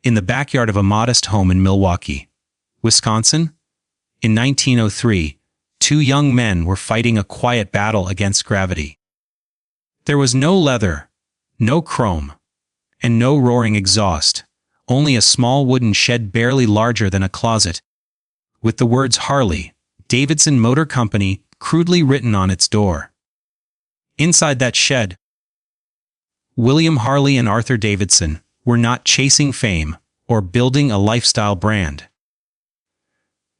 in the backyard of a modest home in Milwaukee, Wisconsin. In 1903, two young men were fighting a quiet battle against gravity. There was no leather, no chrome, and no roaring exhaust, only a small wooden shed barely larger than a closet, with the words Harley-Davidson Motor Company crudely written on its door. Inside that shed, William Harley and Arthur Davidson were not chasing fame or building a lifestyle brand.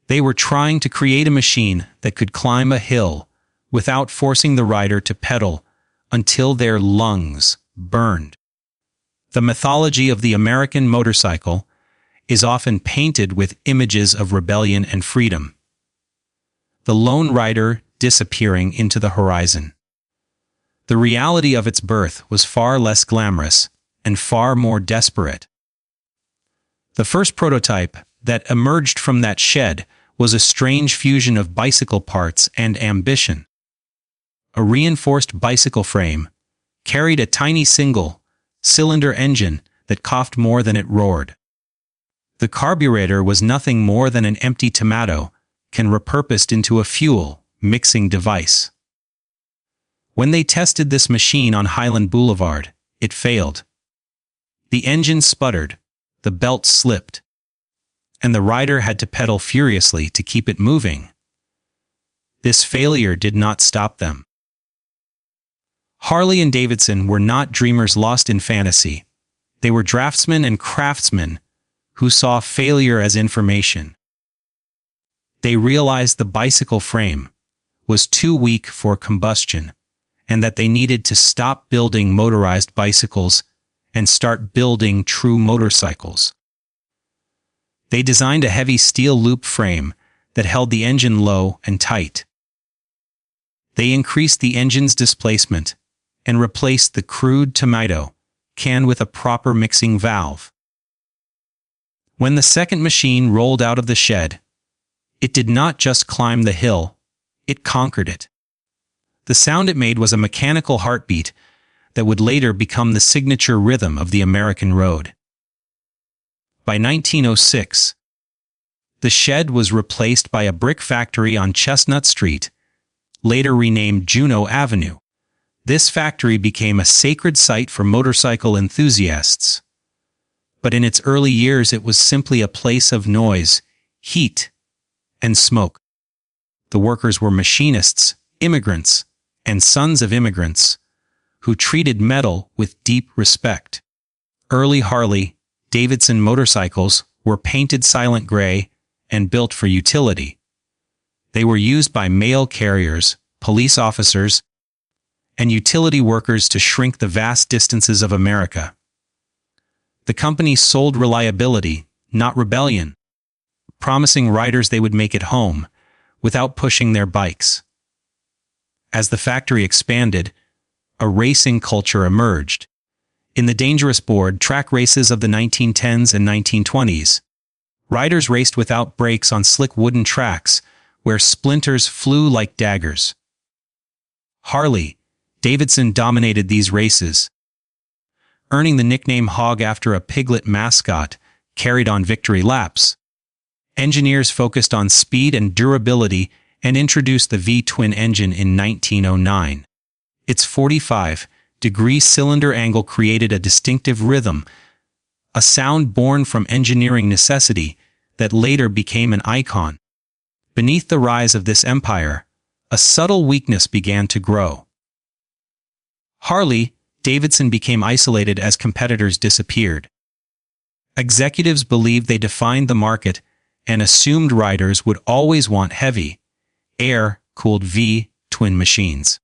They were trying to create a machine that could climb a hill without forcing the rider to pedal until their lungs burned. The mythology of the American motorcycle is often painted with images of rebellion and freedom. The lone rider disappearing into the horizon. The reality of its birth was far less glamorous and far more desperate. The first prototype that emerged from that shed was a strange fusion of bicycle parts and ambition. A reinforced bicycle frame carried a tiny single-cylinder engine that coughed more than it roared. The carburetor was nothing more than an empty tomato can repurposed into a fuel-mixing device. When they tested this machine on Highland Boulevard, it failed. The engine sputtered, the belt slipped, and the rider had to pedal furiously to keep it moving. This failure did not stop them. Harley and Davidson were not dreamers lost in fantasy. They were draftsmen and craftsmen who saw failure as information. They realized the bicycle frame was too weak for combustion, and that they needed to stop building motorized bicycles and start building true motorcycles. They designed a heavy steel loop frame that held the engine low and tight. They increased the engine's displacement and replaced the crude tomato can with a proper mixing valve. When the second machine rolled out of the shed, it did not just climb the hill, it conquered it. The sound it made was a mechanical heartbeat that would later become the signature rhythm of the American road. By 1906, the shed was replaced by a brick factory on Chestnut Street, later renamed Juneau Avenue. This factory became a sacred site for motorcycle enthusiasts. But in its early years it was simply a place of noise, heat, and smoke. The workers were machinists, immigrants, and sons of immigrants, who treated metal with deep respect. Early Harley-Davidson motorcycles were painted silent gray and built for utility. They were used by mail carriers, police officers, and utility workers to shrink the vast distances of America. The company sold reliability, not rebellion, promising riders they would make it home without pushing their bikes. As the factory expanded, a racing culture emerged. In the dangerous board track races of the 1910s and 1920s, riders raced without brakes on slick wooden tracks where splinters flew like daggers. Harley-Davidson dominated these races, earning the nickname Hog after a piglet mascot carried on victory laps. Engineers focused on speed and durability and introduced the V-twin engine in 1909. Its 45-degree cylinder angle created a distinctive rhythm, a sound born from engineering necessity that later became an icon. Beneath the rise of this empire, a subtle weakness began to grow. Harley-Davidson became isolated as competitors disappeared. Executives believed they defined the market and assumed riders would always want heavy, air-cooled V-twin machines.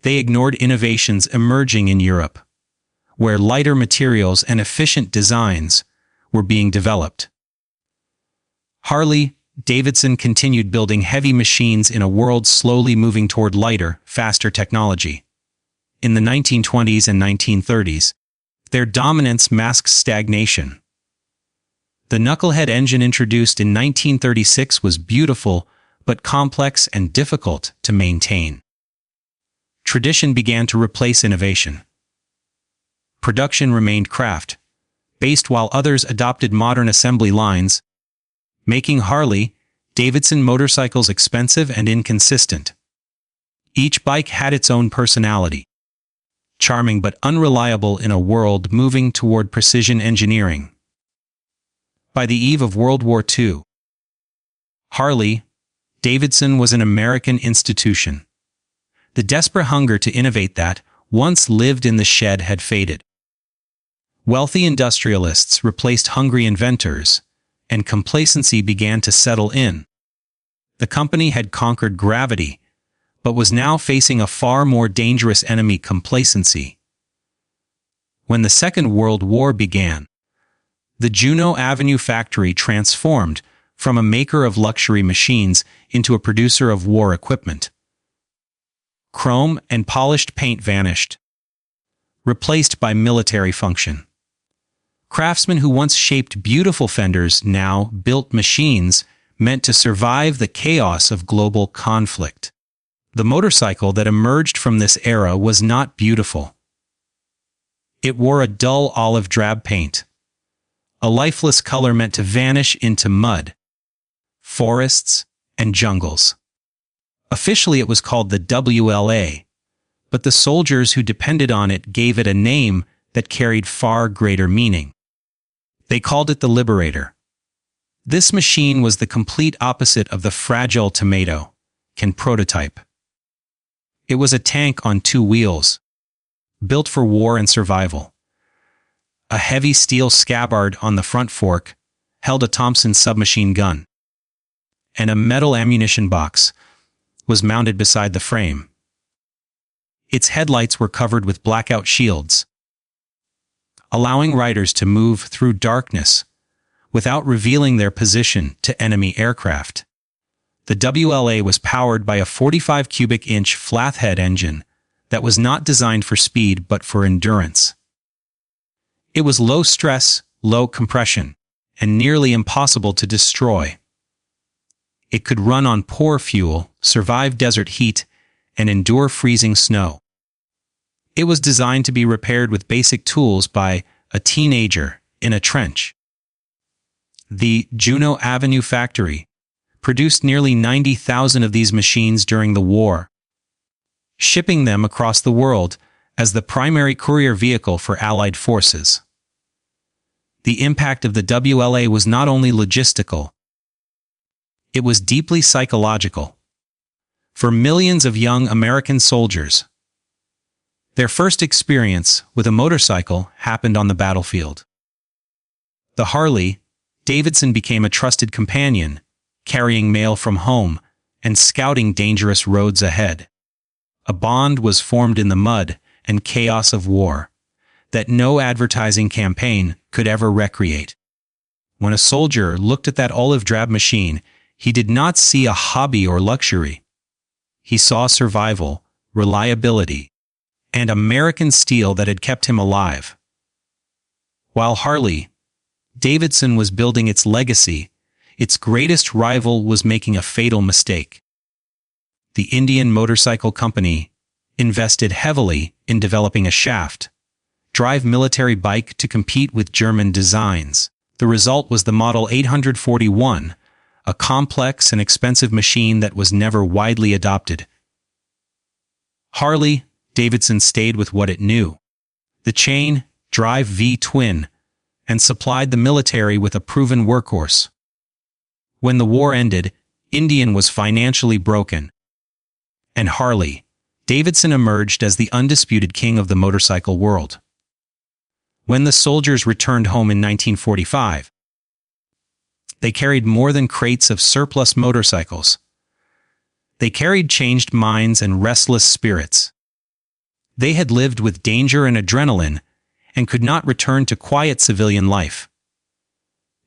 They ignored innovations emerging in Europe, where lighter materials and efficient designs were being developed. Harley-Davidson continued building heavy machines in a world slowly moving toward lighter, faster technology. In the 1920s and 1930s, their dominance masked stagnation. The knucklehead engine introduced in 1936 was beautiful but complex and difficult to maintain. Tradition began to replace innovation. Production remained craft-based based while others adopted modern assembly lines, making Harley-Davidson motorcycles expensive and inconsistent. Each bike had its own personality, charming but unreliable in a world moving toward precision engineering. By the eve of World War II, Harley-Davidson was an American institution. The desperate hunger to innovate that once lived in the shed had faded. Wealthy industrialists replaced hungry inventors, and complacency began to settle in. The company had conquered gravity, but was now facing a far more dangerous enemy: complacency. When the Second World War began, the Juneau Avenue factory transformed from a maker of luxury machines into a producer of war equipment. Chrome and polished paint vanished, replaced by military function. Craftsmen who once shaped beautiful fenders now built machines meant to survive the chaos of global conflict. The motorcycle that emerged from this era was not beautiful. It wore a dull olive drab paint, a lifeless color meant to vanish into mud, forests, and jungles. Officially it was called the WLA, but the soldiers who depended on it gave it a name that carried far greater meaning. They called it the Liberator. This machine was the complete opposite of the fragile tomato can prototype. It was a tank on two wheels, built for war and survival. A heavy steel scabbard on the front fork held a Thompson submachine gun, and a metal ammunition box was mounted beside the frame. Its headlights were covered with blackout shields, allowing riders to move through darkness without revealing their position to enemy aircraft. The WLA was powered by a 45 cubic inch flathead engine that was not designed for speed but for endurance. It was low stress, low compression, and nearly impossible to destroy. It could run on poor fuel, survive desert heat, and endure freezing snow. It was designed to be repaired with basic tools by a teenager in a trench. The Juneau Avenue factory produced nearly 90,000 of these machines during the war, shipping them across the world as the primary courier vehicle for Allied forces. The impact of the WLA was not only logistical, it was deeply psychological. For millions of young American soldiers, their first experience with a motorcycle happened on the battlefield. The Harley-Davidson became a trusted companion, carrying mail from home and scouting dangerous roads ahead. A bond was formed in the mud and chaos of war that no advertising campaign could ever recreate. When a soldier looked at that olive drab machine, he did not see a hobby or luxury. He saw survival, reliability, and American steel that had kept him alive. While Harley-Davidson was building its legacy, its greatest rival was making a fatal mistake. The Indian Motorcycle Company invested heavily in developing a shaft-drive military bike to compete with German designs. The result was the Model 841, a complex and expensive machine that was never widely adopted. Harley-Davidson stayed with what it knew: the chain-drive V-twin, and supplied the military with a proven workhorse. When the war ended, Indian was financially broken, and Harley-Davidson emerged as the undisputed king of the motorcycle world. When the soldiers returned home in 1945, they carried more than crates of surplus motorcycles. They carried changed minds and restless spirits. They had lived with danger and adrenaline and could not return to quiet civilian life.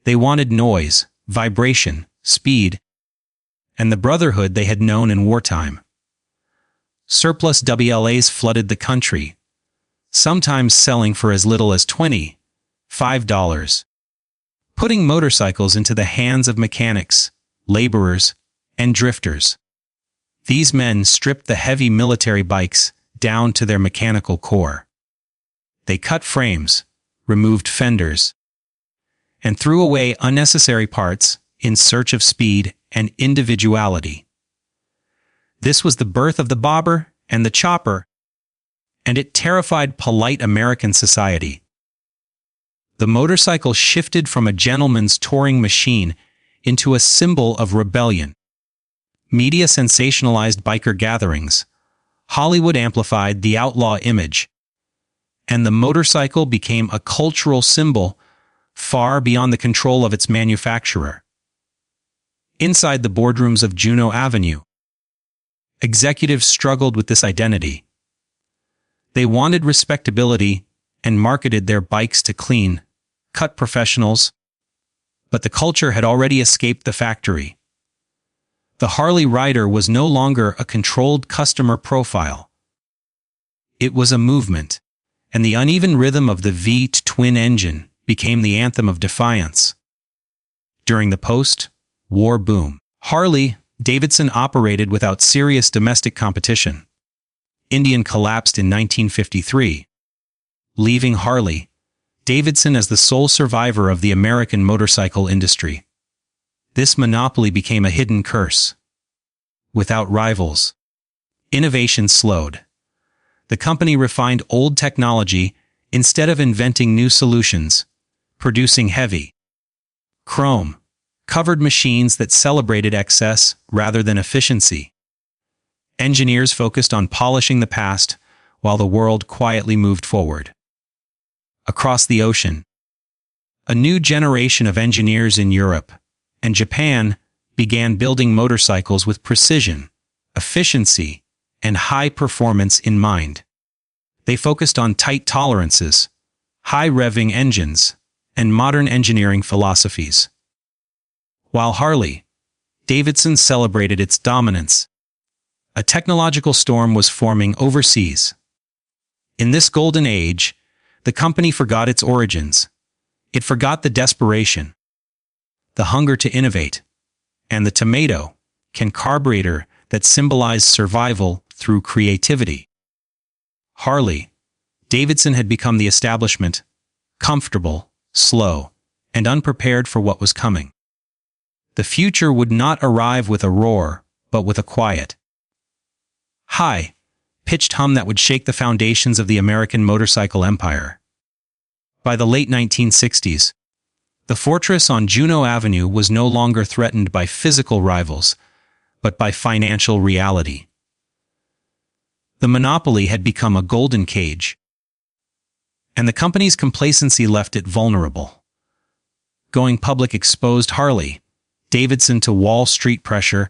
They wanted noise, vibration, speed, and the brotherhood they had known in wartime. Surplus WLAs flooded the country, sometimes selling for as little as $25, putting motorcycles into the hands of mechanics, laborers, and drifters. These men stripped the heavy military bikes down to their mechanical core. They cut frames, removed fenders, and threw away unnecessary parts in search of speed and individuality. This was the birth of the bobber and the chopper, and it terrified polite American society. The motorcycle shifted from a gentleman's touring machine into a symbol of rebellion. Media sensationalized biker gatherings. Hollywood amplified the outlaw image, and the motorcycle became a cultural symbol far beyond the control of its manufacturer. Inside the boardrooms of Juneau Avenue, executives struggled with this identity. They wanted respectability and marketed their bikes to clean, cut professionals, but the culture had already escaped the factory. The Harley rider was no longer a controlled customer profile. It was a movement, and the uneven rhythm of the V-twin engine became the anthem of defiance. During the post-war boom, Harley-Davidson operated without serious domestic competition. Indian collapsed in 1953, leaving Harley-Davidson as the sole survivor of the American motorcycle industry. This monopoly became a hidden curse. Without rivals, innovation slowed. The company refined old technology instead of inventing new solutions, producing heavy, chrome-covered machines that celebrated excess rather than efficiency. Engineers focused on polishing the past while the world quietly moved forward. Across the ocean, a new generation of engineers in Europe and Japan began building motorcycles with precision, efficiency, and high performance in mind. They focused on tight tolerances, high revving engines, and modern engineering philosophies. While Harley-Davidson celebrated its dominance, a technological storm was forming overseas. In this golden age, the company forgot its origins. It forgot the desperation, the hunger to innovate, and the tomato-can carburetor that symbolized survival through creativity. Harley-Davidson had become the establishment, comfortable, slow, and unprepared for what was coming. The future would not arrive with a roar, but with a quiet, high-pitched hum that would shake the foundations of the American motorcycle empire. By the late 1960s, the fortress on Juneau Avenue was no longer threatened by physical rivals, but by financial reality. The monopoly had become a golden cage, and the company's complacency left it vulnerable. Going public exposed Harley-Davidson to Wall Street pressure,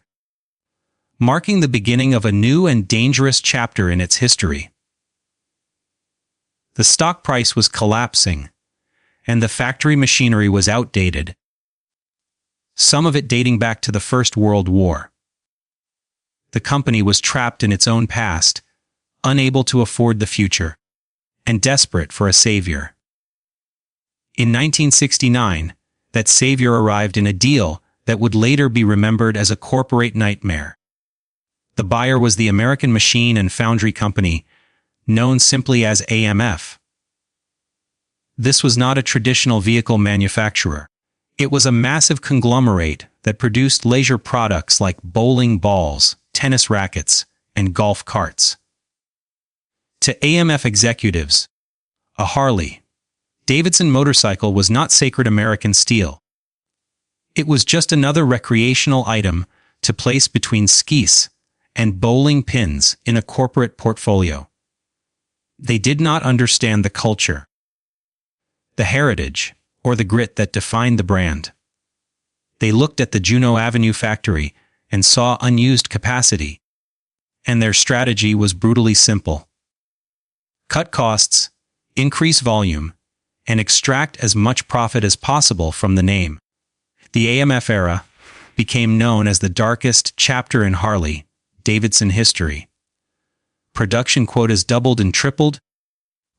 marking the beginning of a new and dangerous chapter in its history. The stock price was collapsing, and the factory machinery was outdated, some of it dating back to the First World War. The company was trapped in its own past, unable to afford the future, and desperate for a savior. In 1969, that savior arrived in a deal that would later be remembered as a corporate nightmare. The buyer was the American Machine and Foundry Company, known simply as AMF. This was not a traditional vehicle manufacturer. It was a massive conglomerate that produced leisure products like bowling balls, tennis rackets, and golf carts. To AMF executives, a Harley-Davidson motorcycle was not sacred American steel. It was just another recreational item to place between skis and bowling pins in a corporate portfolio. They did not understand the culture, the heritage, or the grit that defined the brand. They looked at the Juneau Avenue factory and saw unused capacity, and their strategy was brutally simple. Cut costs, increase volume, and extract as much profit as possible from the name. The AMF era became known as the darkest chapter in Harley-Davidson history. Production quotas doubled and tripled,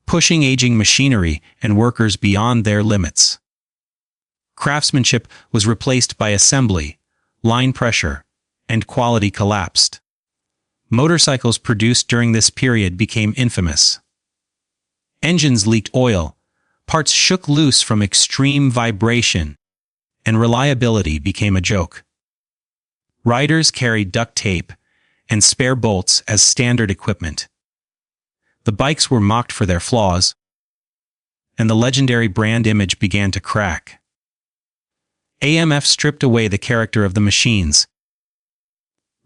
pushing aging machinery and workers beyond their limits. Craftsmanship was replaced by assembly, line pressure, and quality collapsed. Motorcycles produced during this period became infamous. Engines leaked oil, Parts shook loose from extreme vibration, and reliability became a joke. Riders carried duct tape and spare bolts as standard equipment. The bikes were mocked for their flaws, and the legendary brand image began to crack. AMF stripped away the character of the machines,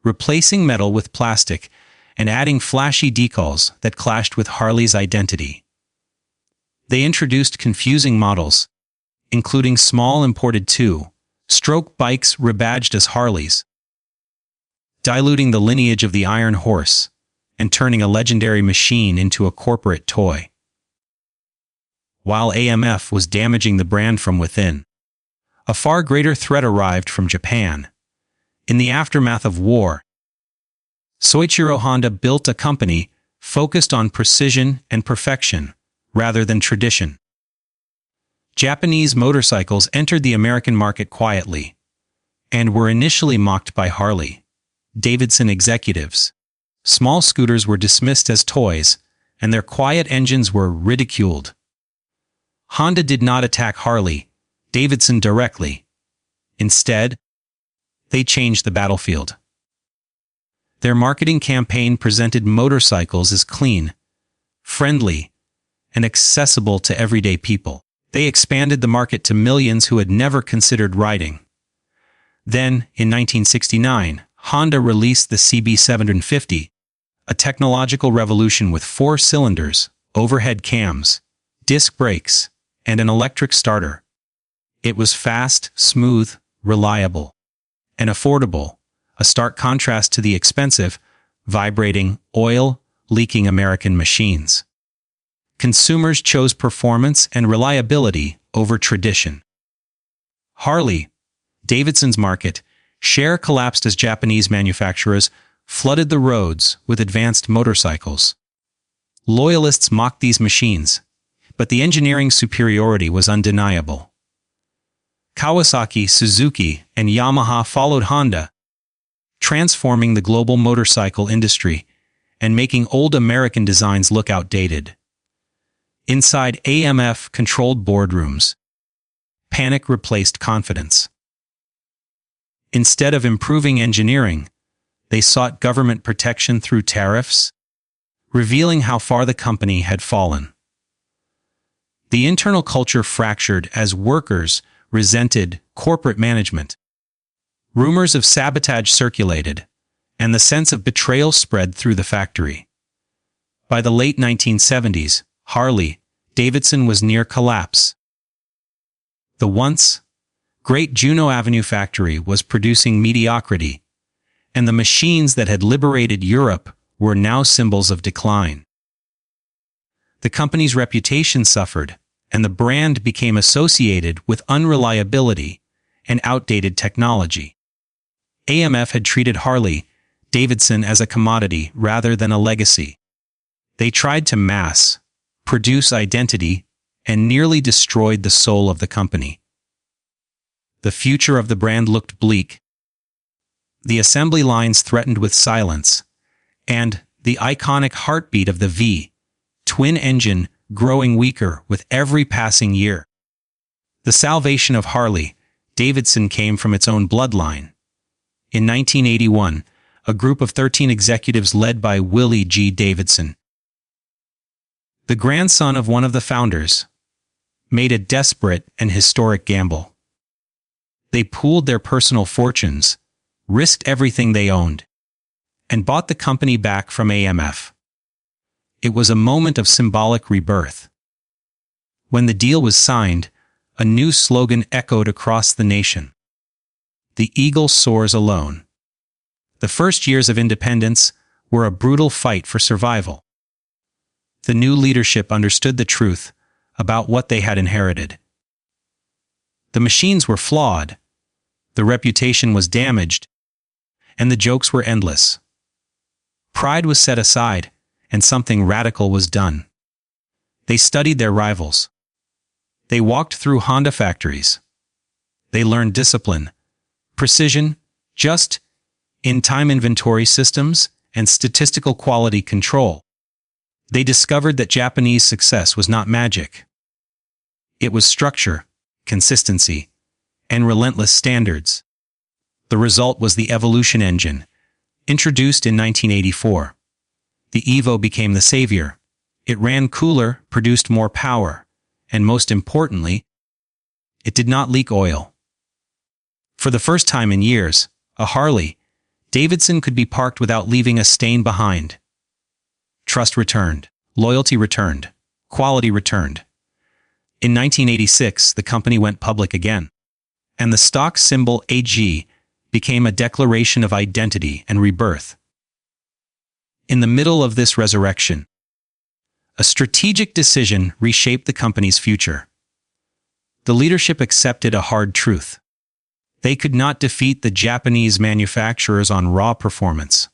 replacing metal with plastic and adding flashy decals that clashed with Harley's identity. They introduced confusing models, including small imported two-stroke bikes rebadged as Harleys, diluting the lineage of the Iron Horse and turning a legendary machine into a corporate toy. While AMF was damaging the brand from within, a far greater threat arrived from Japan. In the aftermath of war, Soichiro Honda built a company focused on precision and perfection rather than tradition. Japanese motorcycles entered the American market quietly and were initially mocked by Harley-Davidson executives. Small scooters were dismissed as toys, and their quiet engines were ridiculed. Honda did not attack Harley-Davidson directly. Instead, they changed the battlefield. Their marketing campaign presented motorcycles as clean, friendly, and accessible to everyday people. They expanded the market to millions who had never considered riding. Then, in 1969, Honda released the CB750, a technological revolution with 4 cylinders, overhead cams, disc brakes, and an electric starter. It was fast, smooth, reliable, and affordable, a stark contrast to the expensive, vibrating, oil-leaking American machines. Consumers chose performance and reliability over tradition. Harley-Davidson's market share collapsed as Japanese manufacturers flooded the roads with advanced motorcycles. Loyalists mocked these machines, but the engineering superiority was undeniable. Kawasaki, Suzuki, and Yamaha followed Honda, transforming the global motorcycle industry and making old American designs look outdated. Inside AMF-controlled boardrooms, panic replaced confidence. Instead of improving engineering, they sought government protection through tariffs, revealing how far the company had fallen. The internal culture fractured as workers resented corporate management. Rumors of sabotage circulated, and the sense of betrayal spread through the factory. By the late 1970s, Harley-Davidson was near collapse. The once great Juneau Avenue factory was producing mediocrity, and the machines that had liberated Europe were now symbols of decline. The company's reputation suffered, and the brand became associated with unreliability and outdated technology. AMF had treated Harley-Davidson as a commodity rather than a legacy. They tried to mass-produce identity and nearly destroyed the soul of the company. The future of the brand looked bleak. The assembly lines threatened with silence, and the iconic heartbeat of the V-twin engine growing weaker with every passing year. The salvation of Harley-Davidson came from its own bloodline. In 1981, a group of 13 executives led by Willie G. Davidson, the grandson of one of the founders, made a desperate and historic gamble. They pooled their personal fortunes, risked everything they owned, and bought the company back from AMF. It was a moment of symbolic rebirth. When the deal was signed, a new slogan echoed across the nation. The eagle soars alone. The first years of independence were a brutal fight for survival. The new leadership understood the truth about what they had inherited. The machines were flawed, the reputation was damaged, and the jokes were endless. Pride was set aside, and something radical was done. They studied their rivals. They walked through Honda factories. They learned discipline, precision, just-in-time inventory systems, and statistical quality control. They discovered that Japanese success was not magic. It was structure, consistency, and relentless standards. The result was the Evolution engine, introduced in 1984. The Evo became the savior. It ran cooler, produced more power, and most importantly, it did not leak oil. For the first time in years, a Harley-Davidson could be parked without leaving a stain behind. Trust returned, loyalty returned, quality returned. In 1986, the company went public again, and the stock symbol AG became a declaration of identity and rebirth. In the middle of this resurrection, a strategic decision reshaped the company's future. The leadership accepted a hard truth. They could not defeat the Japanese manufacturers on raw performance.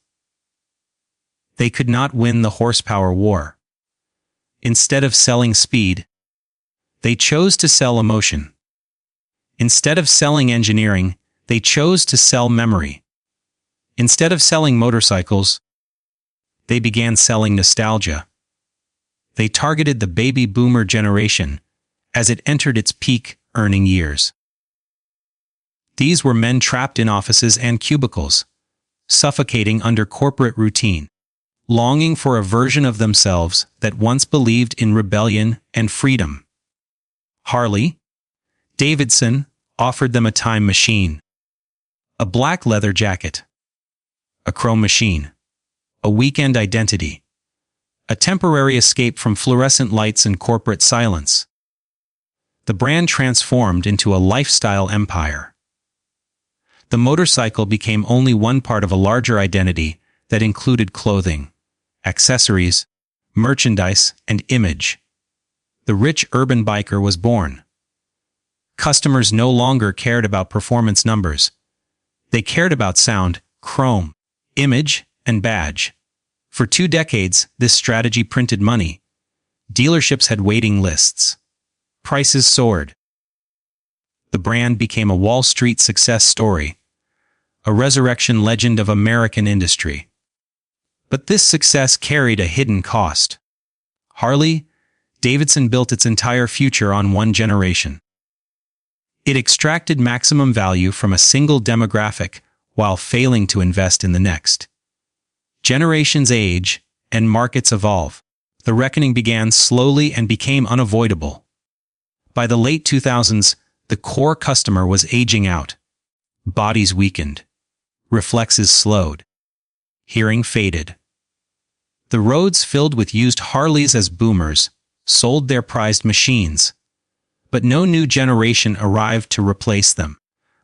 They could not win the horsepower war. Instead of selling speed, they chose to sell emotion. Instead of selling engineering, they chose to sell memory. Instead of selling motorcycles, they began selling nostalgia. They targeted the baby boomer generation as it entered its peak earning years. These were men trapped in offices and cubicles, suffocating under corporate routine, longing for a version of themselves that once believed in rebellion and freedom. Harley-Davidson offered them a time machine, a black leather jacket, a chrome machine, a weekend identity, a temporary escape from fluorescent lights and corporate silence. The brand transformed into a lifestyle empire. The motorcycle became only one part of a larger identity that included clothing, accessories, merchandise, and image. The rich urban biker was born. Customers no longer cared about performance numbers. They cared about sound, chrome, image, and badge. For 2 decades, this strategy printed money. Dealerships had waiting lists. Prices soared. The brand became a Wall Street success story, a resurrection legend of American industry. But this success carried a hidden cost. Harley-Davidson built its entire future on one generation. It extracted maximum value from a single demographic while failing to invest in the next. Generations age, and markets evolve. The reckoning began slowly and became unavoidable. By the late 2000s, the core customer was aging out. Bodies weakened. Reflexes slowed. Hearing faded. The roads filled with used Harleys as boomers sold their prized machines. But no new generation arrived to replace them.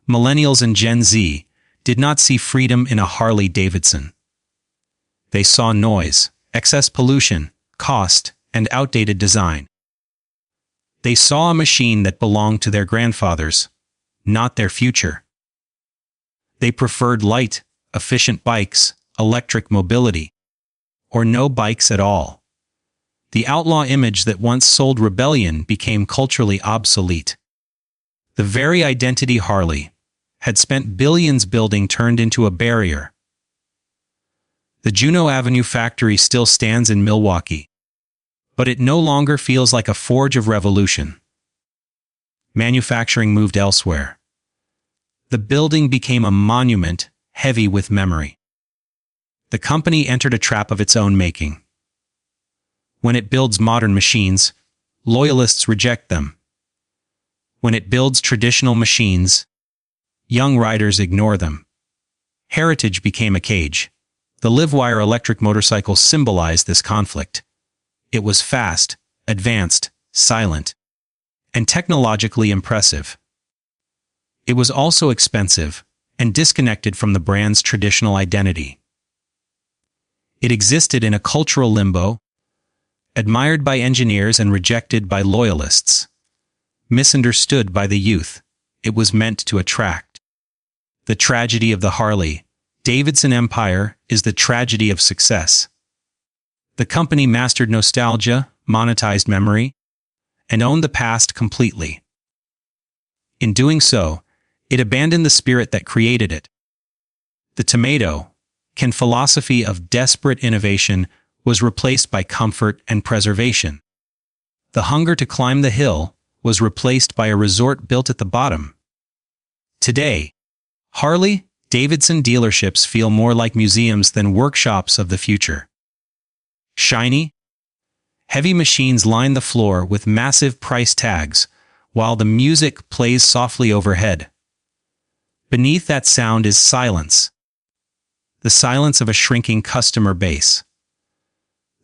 Millennials and Gen Z did not see freedom in a Harley-Davidson. They saw noise, excess pollution, cost, and outdated design. They saw a machine that belonged to their grandfathers, not their future. They preferred light, efficient bikes, electric mobility, or no bikes at all. The outlaw image that once sold rebellion became culturally obsolete. The very identity Harley had spent billions building turned into a barrier. The Juneau Avenue factory still stands in Milwaukee, but it no longer feels like a forge of revolution. Manufacturing moved elsewhere. The building became a monument heavy with memory. The company entered a trap of its own making. When it builds modern machines, loyalists reject them. When it builds traditional machines, young riders ignore them. Heritage became a cage. The Livewire electric motorcycle symbolized this conflict. It was fast, advanced, silent, and technologically impressive. It was also expensive and disconnected from the brand's traditional identity. It existed in a cultural limbo, admired by engineers and rejected by loyalists. Misunderstood by the youth, it was meant to attract. The tragedy of the Harley-Davidson empire is the tragedy of success. The company mastered nostalgia, monetized memory, and owned the past completely. In doing so, it abandoned the spirit that created it. The tomato-can philosophy of desperate innovation was replaced by comfort and preservation. The hunger to climb the hill was replaced by a resort built at the bottom. Today, Harley-Davidson dealerships feel more like museums than workshops of the future. Shiny, heavy machines line the floor with massive price tags, while the music plays softly overhead. Beneath that sound is silence. The silence of a shrinking customer base.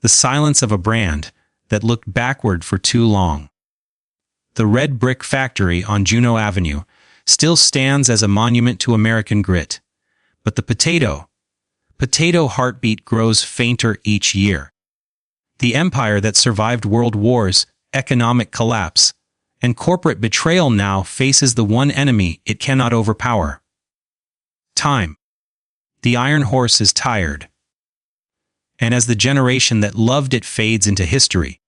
The silence of a brand that looked backward for too long. The red brick factory on Juneau Avenue still stands as a monument to American grit, but the potato heartbeat grows fainter each year. The empire that survived world wars, economic collapse, and corporate betrayal now faces the one enemy it cannot overpower: time. The iron horse is tired. And as the generation that loved it fades into history,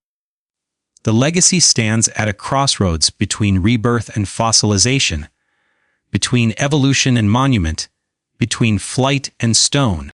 the legacy stands at a crossroads between rebirth and fossilization, between evolution and monument, between flight and stone.